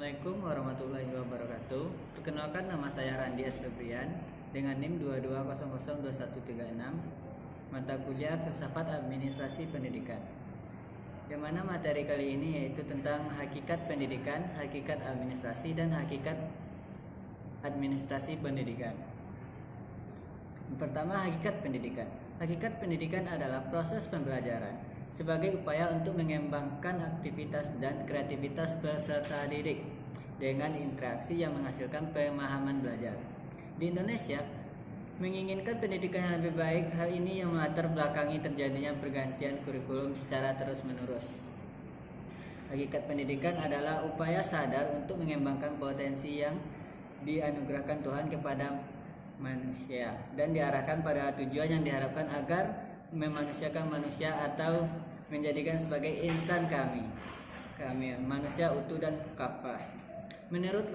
Assalamualaikum warahmatullahi wabarakatuh. Perkenalkan, nama saya Randi S. Febrian dengan NIM 22002136, mata kuliah Filsafat Administrasi Pendidikan. Yang mana materi kali ini yaitu tentang hakikat pendidikan, hakikat administrasi, dan hakikat administrasi pendidikan. Yang pertama, hakikat pendidikan. Hakikat pendidikan adalah proses pembelajaran sebagai upaya untuk mengembangkan aktivitas dan kreativitas peserta didik dengan interaksi yang menghasilkan pemahaman belajar. Di Indonesia, menginginkan pendidikan yang lebih baik, hal ini yang melatar belakangi terjadinya pergantian kurikulum secara terus-menerus. Hakikat pendidikan adalah upaya sadar untuk mengembangkan potensi yang dianugerahkan Tuhan kepada manusia dan diarahkan pada tujuan yang diharapkan agar memanusiakan manusia atau menjadikan sebagai insan kami manusia utuh dan kafah. Menurut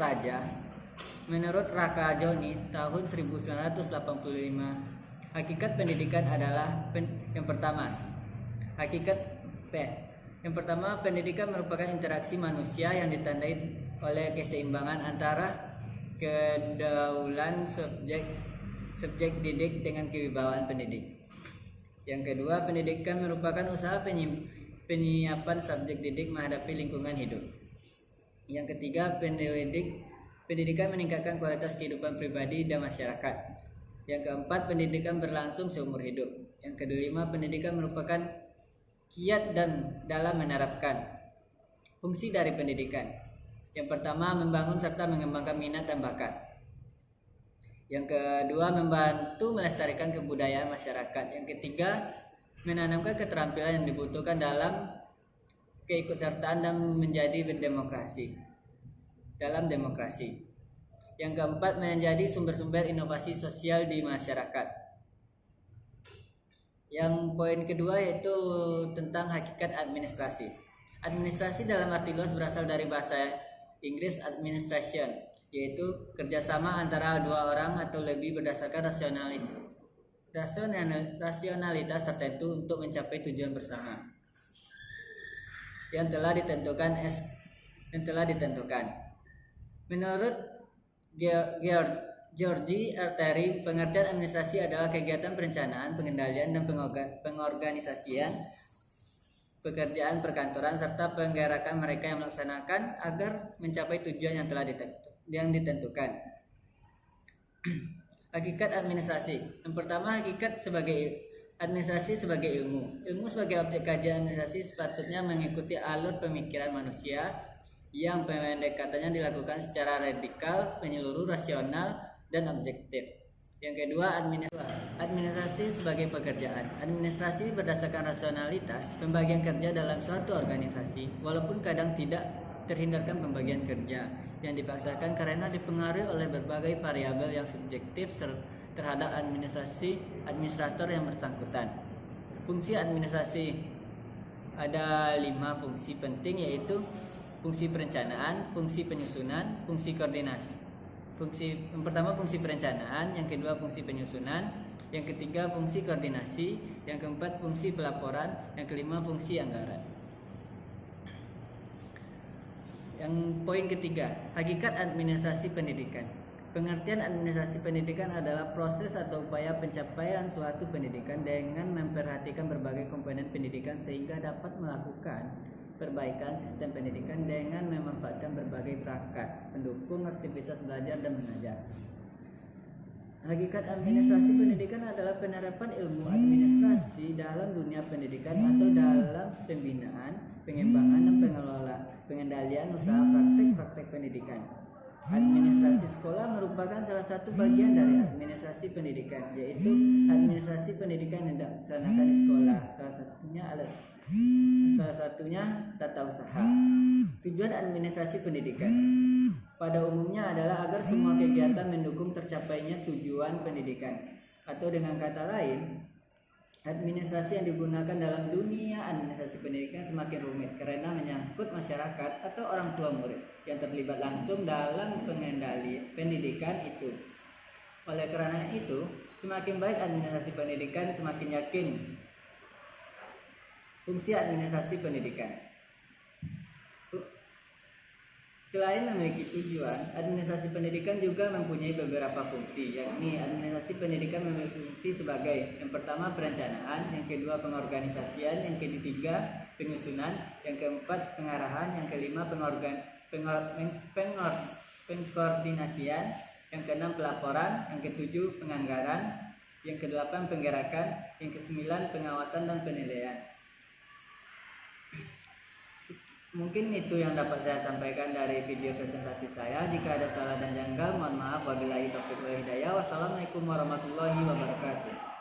Raka Joni tahun 1985, hakikat pendidikan adalah yang pertama, pendidikan merupakan interaksi manusia yang ditandai oleh keseimbangan antara kedaulatan subjek didik dengan kewibawaan pendidik. Yang kedua, pendidikan merupakan usaha penyiapan subjek didik menghadapi lingkungan hidup. Yang ketiga, pendidikan meningkatkan kualitas kehidupan pribadi dan masyarakat. Yang keempat, pendidikan berlangsung seumur hidup. Yang kelima, pendidikan merupakan kiat dan dalam menerapkan fungsi dari pendidikan. Yang pertama, membangun serta mengembangkan minat dan bakat. Yang kedua, membantu melestarikan kebudayaan masyarakat. Yang ketiga, menanamkan keterampilan yang dibutuhkan dalam keikutsertaan dan menjadi berdemokrasi dalam demokrasi. Yang keempat, menjadi sumber-sumber inovasi sosial di masyarakat. Yang poin kedua yaitu tentang hakikat administrasi. Administrasi dalam arti luas berasal dari bahasa Inggris administration, yaitu kerjasama antara dua orang atau lebih berdasarkan rasionalitas tertentu untuk mencapai tujuan bersama yang telah ditentukan. Menurut Georgi Arteri, pengertian administrasi adalah kegiatan perencanaan, pengendalian, dan pengorganisasian pekerjaan perkantoran serta penggerakan mereka yang melaksanakan agar mencapai tujuan yang telah ditentukan. Hakikat administrasi. Yang pertama, hakikat administrasi sebagai ilmu. Ilmu sebagai objek kajian administrasi sepatutnya mengikuti alur pemikiran manusia yang pendekatannya dilakukan secara radikal, menyeluruh, rasional, dan objektif. Yang kedua, administrasi sebagai pekerjaan. Administrasi berdasarkan rasionalitas, pembagian kerja dalam suatu organisasi, walaupun kadang tidak terhindarkan pembagian kerja yang dipaksakan karena dipengaruhi oleh berbagai variabel yang subjektif terhadap administrator yang bersangkutan. Fungsi administrasi ada 5 fungsi penting, yaitu fungsi perencanaan, fungsi penyusunan, fungsi koordinasi. Yang pertama fungsi perencanaan, yang kedua fungsi penyusunan, yang ketiga fungsi koordinasi, yang keempat fungsi pelaporan, yang kelima fungsi anggaran. Yang poin ketiga, hakikat administrasi pendidikan. Pengertian administrasi pendidikan adalah proses atau upaya pencapaian suatu pendidikan dengan memperhatikan berbagai komponen pendidikan sehingga dapat melakukan perbaikan sistem pendidikan dengan memanfaatkan berbagai perangkat pendukung aktivitas belajar dan mengajar. Hakikat administrasi pendidikan adalah penerapan ilmu administrasi dalam dunia pendidikan atau dalam pembinaan, pengembangan, dan pengendalian usaha praktek pendidikan. Administrasi sekolah merupakan salah satu bagian dari administrasi pendidikan, yaitu administrasi pendidikan yang dilaksanakan di sekolah. Salah satunya tata usaha. Tujuan administrasi pendidikan pada umumnya adalah agar semua kegiatan mendukung tercapainya tujuan pendidikan. Atau dengan kata lain, administrasi yang digunakan dalam dunia administrasi pendidikan semakin rumit karena menyangkut masyarakat atau orang tua murid yang terlibat langsung dalam pengendali pendidikan itu. Oleh karena itu, semakin baik administrasi pendidikan, semakin yakin fungsi administrasi pendidikan. Selain memiliki tujuan, administrasi pendidikan juga mempunyai beberapa fungsi, yakni administrasi pendidikan memiliki fungsi sebagai yang pertama perencanaan, yang kedua pengorganisasian, yang ketiga penyusunan, yang keempat pengarahan, yang kelima pengkoordinasian, yang keenam pelaporan, yang ketujuh penganggaran, yang kedelapan penggerakan, yang kesembilan pengawasan dan penilaian. Mungkin itu yang dapat saya sampaikan dari video presentasi saya. Jika ada salah dan janggal, mohon maaf. Wabillahi taufiq wal hidayah. Wassalamualaikum warahmatullahi wabarakatuh.